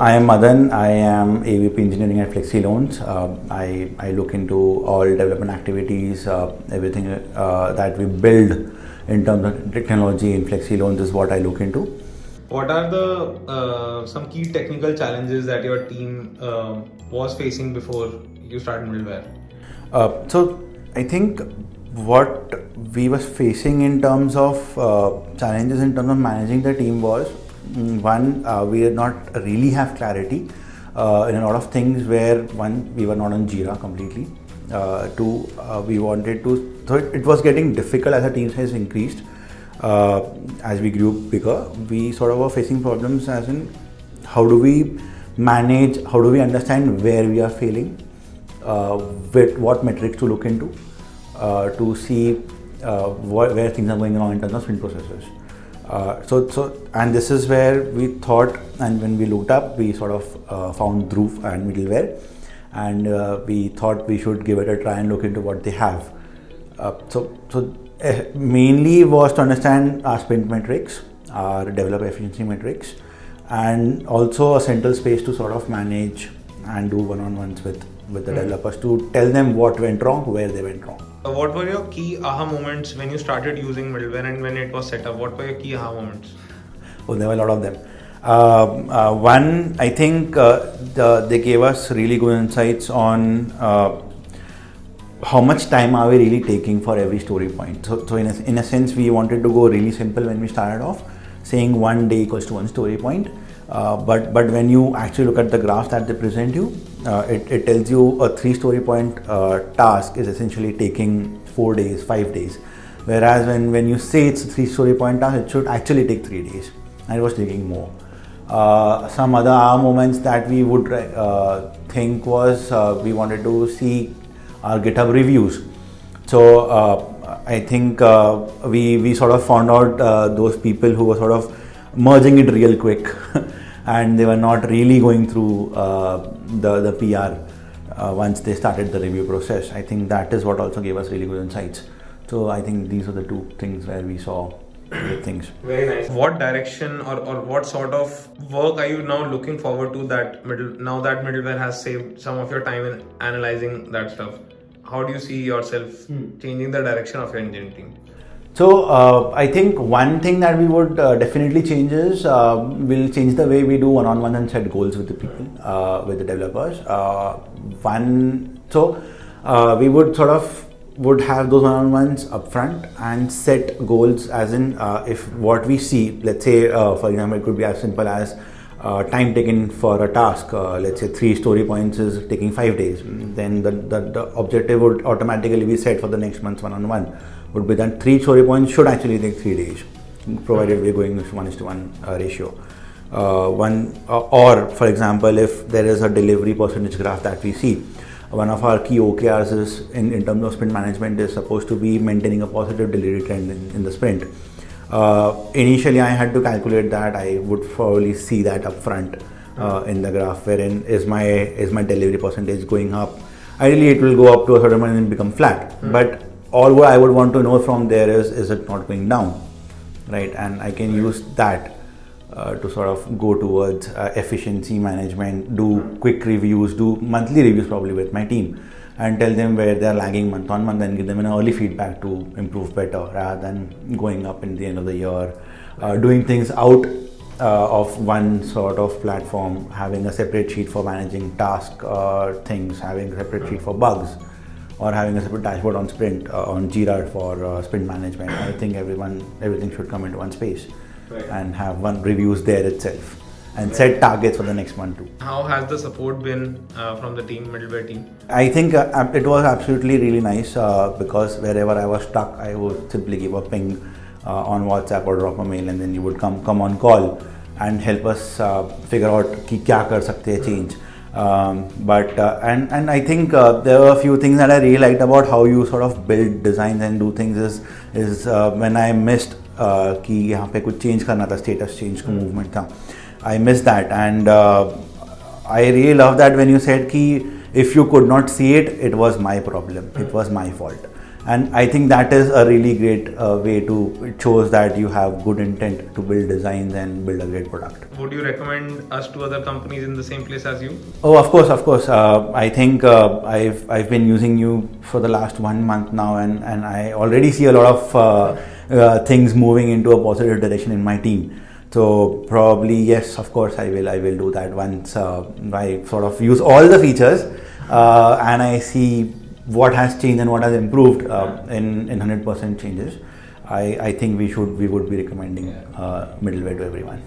I am Madan. I am AVP Engineering at Flexi Loans. I look into all development activities, everything that we build in terms of technology in Flexi Loans is what I look into. What are the some key technical challenges that your team was facing before you started Middleware? So I think what we were facing in terms of challenges in terms of managing the team was one, we did not really have clarity in a lot of things where one, we were not on Jira completely. Two, we wanted to, so it was getting difficult as our team size increased. As we grew bigger, we sort of were facing problems as in how do we manage, how do we understand where we are failing, with what metrics to look into to see where things are going wrong in terms of sprint processes. And this is where we thought, and when we looked up, we sort of found Dhruv and Middleware, and we thought we should give it a try and look into what they have. Mainly was to understand our sprint metrics, our developer efficiency metrics, and also a central space to sort of manage and do one-on-ones with the developers to tell them what went wrong, where they went wrong. What were your key aha moments when you started using Middleware and when it was set up? What were your key aha moments? Oh, there were a lot of them. One, I think they gave us really good insights on how much time are we really taking for every story point. So in a sense, we wanted to go really simple when we started off, saying 1 day equals to 1 story point. But when you actually look at the graph that they present you, it tells you a 3 story point task is essentially taking 4 days, 5 days. Whereas when you say it's a 3 story point task, it should actually take 3 days, and it was taking more. Some other moments that we would think was we wanted to see our GitHub reviews. So I think we sort of found out those people who were sort of merging it real quick and they were not really going through the PR once they started the review process. I think that is what also gave us really good insights. So I think these are the 2 things where we saw good things. Very nice. What direction or what sort of work are you now looking forward to now that Middleware has saved some of your time in analyzing that stuff? How do you see yourself changing the direction of your engineering team? So I think one thing that we would definitely change is we'll change the way we do one-on-one and set goals with the people, with the developers. We would have those one-on-ones upfront and set goals as in if what we see, let's say for example, it could be as simple as time taken for a task, let's say 3 story points is taking 5 days, then the objective would automatically be set for the next month's one-on-one would be that 3 story points should actually take 3 days, provided we're going 1:1 ratio. Or for example, if there is a delivery percentage graph that we see, one of our key OKRs is in terms of sprint management is supposed to be maintaining a positive delivery trend in the sprint. Initially, I had to calculate that. I would probably see that upfront in the graph, wherein is my delivery percentage going up. Ideally, it will go up to a certain point and become flat. But all what I would want to know from there is it not going down, right? And I can use that to sort of go towards efficiency management, do quick reviews, do monthly reviews probably with my team, and tell them where they are lagging month on month and give them an early feedback to improve better rather than going up in the end of the year, doing things out of one sort of platform, having a separate sheet for managing task things, having a separate sheet for bugs, or having a separate dashboard on sprint on Jira for sprint management. I think everything should come into one space, right, and have one reviews there itself and set targets for the next month too. How has the support been from the Middleware team? I think it was absolutely really nice because wherever I was stuck, I would simply give a ping on WhatsApp or drop a mail, and then you would come on call and help us figure out ki kya kar sakte hai change. And I think there were a few things that I really liked about how you sort of build designs and do things is when I missed कि यहाँ पे कुछ change करना था, status change का movement था, I missed that, and I really love that when you said कि if you could not see it, it was my problem, it was my fault. And I think that is a really great way to, it shows that you have good intent to build designs and build a great product. Would you recommend us to other companies in the same place as you? Oh, of course, of course. I think I've been using you for the last 1 month now, and I already see a lot of things moving into a positive direction in my team. So probably yes, of course I will do that once I sort of use all the features and I see what has changed and what has improved in 100% changes. I think we would be recommending middleware to everyone.